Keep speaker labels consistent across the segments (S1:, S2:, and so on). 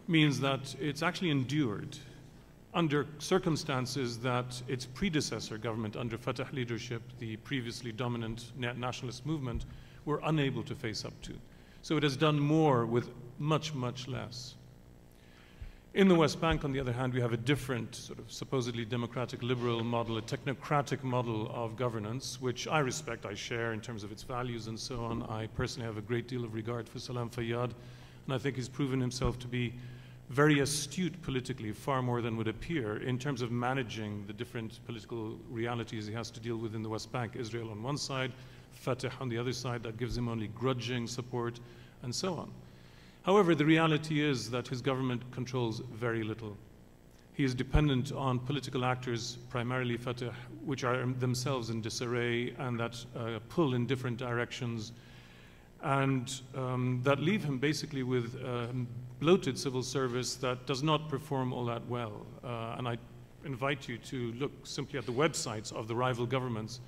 S1: means that it's actually endured under circumstances that its predecessor government under Fatah leadership, the previously dominant nationalist movement, were unable to face up to. So it has done more with much, much less. In the West Bank, on the other hand, we have a different sort of supposedly democratic liberal model, a technocratic model of governance, which I respect, I share in terms of its values and so on. I personally have a great deal of regard for Salam Fayyad, and I think he's proven himself to be very astute politically, far more than would appear, in terms of managing the different political realities he has to deal with in the West Bank. Israel on one side, Fatah on the other side, that gives him only grudging support, and so on. However, the reality is that his government controls very little. He is dependent on political actors, primarily Fatah, which are themselves in disarray and that pull in different directions, and that leave him basically with a bloated civil service that does not perform all that well. And I invite you to look simply at the websites of the rival governments,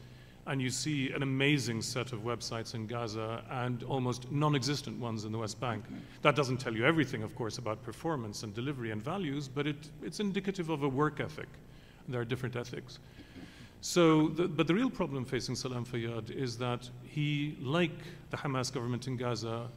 S1: and you see an amazing set of websites in Gaza and almost non-existent ones in the West Bank. That doesn't tell you everything, of course, about performance and delivery and values, but it's indicative of a work ethic. There are different ethics. So, but the real problem facing Salam Fayyad is that he, like the Hamas government in Gaza,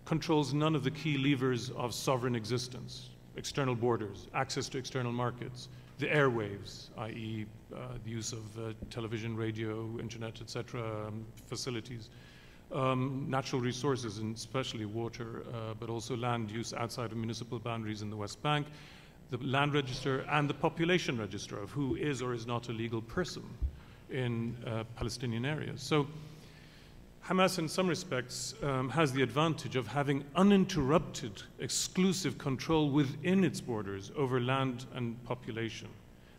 S1: controls none of the key levers of sovereign existence: external borders, access to external markets, the airwaves, i.e. The use of television, radio, internet, etc., facilities, natural resources, and especially water, but also land use outside of municipal boundaries in the West Bank, the land register, and the population register of who is or is not a legal person in Palestinian areas. So Hamas, in some respects, has the advantage of having uninterrupted, exclusive control within its borders over land and population,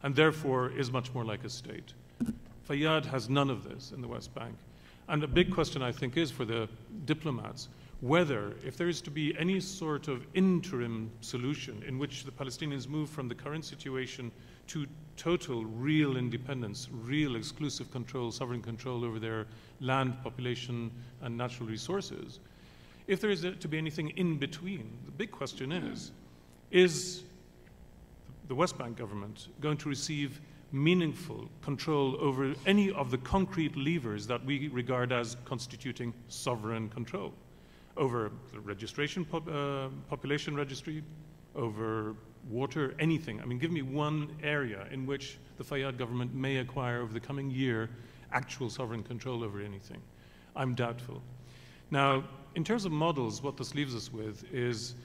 S1: and therefore is much more like a state. Fayyad has none of this in the West Bank. And a big question, I think, is for the diplomats, whether, if there is to be any sort of interim solution in which the Palestinians move from the current situation to total, real independence, real exclusive control, sovereign control over their land, population, and natural resources, if there is to be anything in between, the big question is the West Bank government going to receive meaningful control over any of the concrete levers that we regard as constituting sovereign control? Over the registration, population registry, over water, anything. I mean, give me one area in which the Fayyad government may acquire over the coming year actual sovereign control over anything. I'm doubtful. Now, in terms of models, what this leaves us with is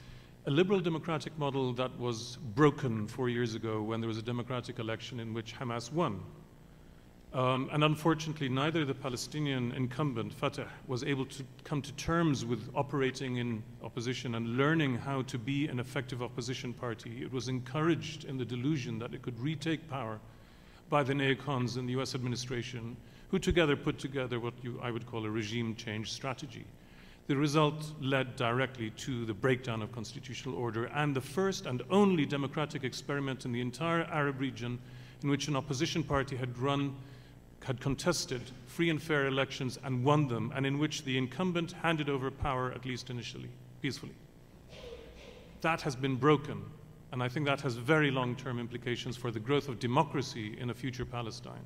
S1: a liberal democratic model that was broken 4 years ago when there was a democratic election in which Hamas won. And unfortunately, neither the Palestinian incumbent, Fatah, was able to come to terms with operating in opposition and learning how to be an effective opposition party. It was encouraged in the delusion that it could retake power by the neocons in the US administration, who together put together what I would call a regime change strategy. The result led directly to the breakdown of constitutional order and the first and only democratic experiment in the entire Arab region in which an opposition party had contested free and fair elections and won them, and in which the incumbent handed over power, at least initially, peacefully. That has been broken, and I think that has very long-term implications for the growth of democracy in a future Palestine.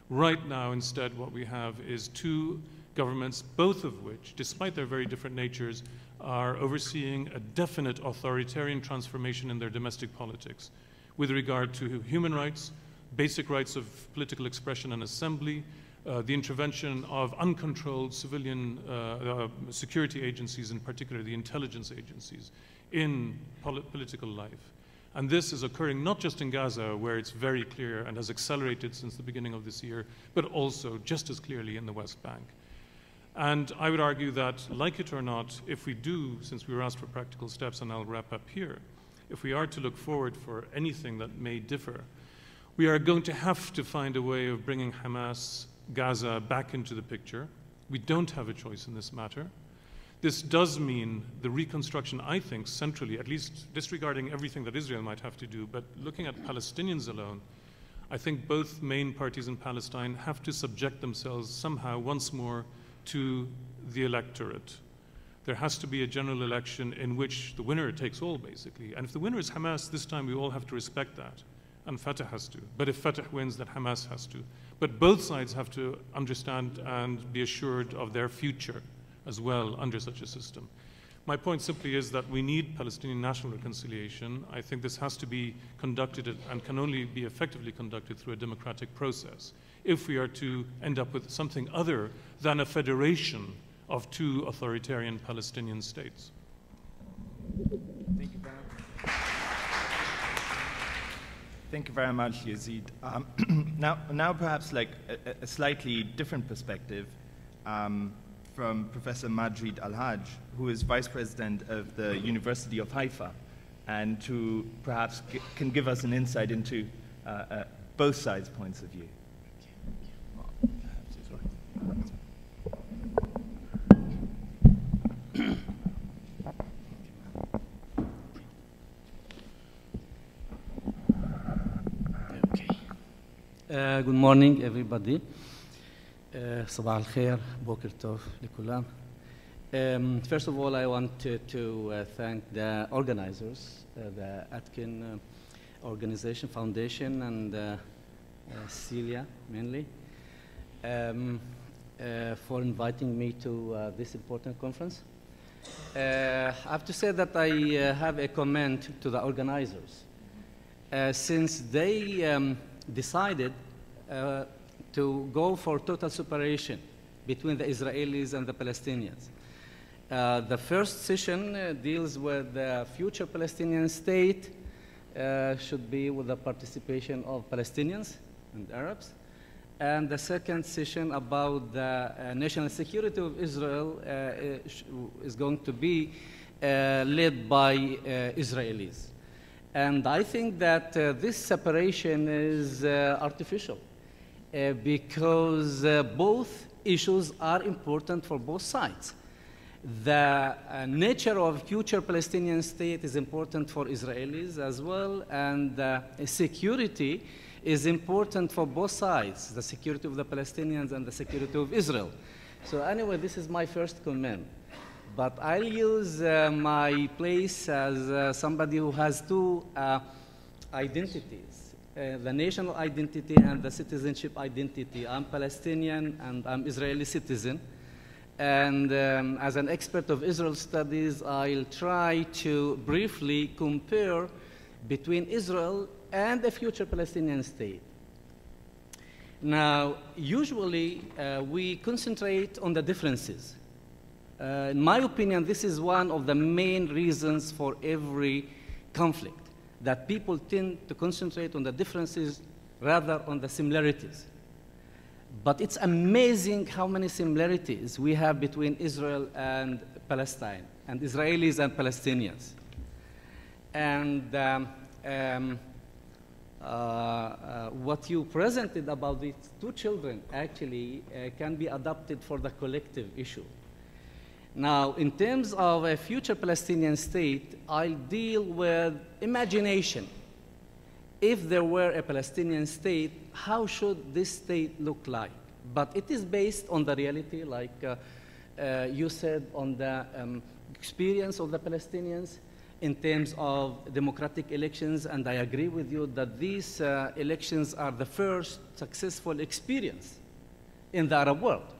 S1: Right now, instead, what we have is two governments, both of which, despite their very different natures, are overseeing a definite authoritarian transformation in their domestic politics with regard to human rights, basic rights of political expression and assembly, the intervention of uncontrolled civilian security agencies, in particular the intelligence agencies, in political life. And this is occurring not just in Gaza, where it's very clear and has accelerated since the beginning of this year, but also just as clearly in the West Bank. And I would argue that, like it or not, if we do, since we were asked for practical steps, and I'll wrap up here, if we are to look forward for anything that may differ, we are going to have to find a way of bringing Hamas, Gaza back into the picture. We don't have a choice in this matter. This does mean the reconstruction, I think, centrally, at least disregarding everything that Israel might have to do, but looking at Palestinians alone, I think both main parties in Palestine have to subject themselves somehow once more to the electorate. There has to be a general election in which the winner takes all, basically. And if the winner is Hamas, this time we all have to respect that. And Fatah has to. But if Fatah wins, then Hamas has to. But both sides have to understand and be assured of their future as well under such a system. My point simply is that we need Palestinian national reconciliation. I think this has to be conducted and can only be effectively conducted through a democratic process if we are to end up with something other than a federation of two authoritarian Palestinian states.
S2: Thank you very much. Thank you very much, Yazid. Now perhaps like a slightly different perspective from Professor Majid Al-Haj, who is Vice President of the University of Haifa, and who perhaps can give us an insight into both sides' points of view.
S3: Good morning, everybody. صباح الخير, بوكر توف لكلام. First of all, I want to thank the organizers, the Atkin Organization Foundation and Celia mainly, for inviting me to this important conference. I have to say that I have a comment to the organizers. Since they decided to go for total separation between the Israelis and the Palestinians. The first session deals with the future Palestinian state should be with the participation of Palestinians and Arabs. And the second session about the national security of Israel is going to be led by Israelis. And I think that this separation is artificial because both issues are important for both sides. The nature of future Palestinian state is important for Israelis as well, and security is important for both sides, the security of the Palestinians and the security of Israel. So anyway, this is my first comment. But I'll use my place as somebody who has two identities, the national identity and the citizenship identity. I'm Palestinian and I'm Israeli citizen. And as an expert of Israel studies, I'll try to briefly compare between Israel and a future Palestinian state. Now, usually we concentrate on the differences. In my opinion, this is one of the main reasons for every conflict, that people tend to concentrate on the differences rather on the similarities. But it's amazing how many similarities we have between Israel and Palestine, and Israelis and Palestinians. And what you presented about these two children actually can be adopted for the collective issue. Now, in terms of a future Palestinian state, I'll deal with imagination. If there were a Palestinian state, how should this state look like? But it is based on the reality, like you said, on the experience of the Palestinians in terms of democratic elections, and I agree with you that these elections are the first successful experience in the Arab world.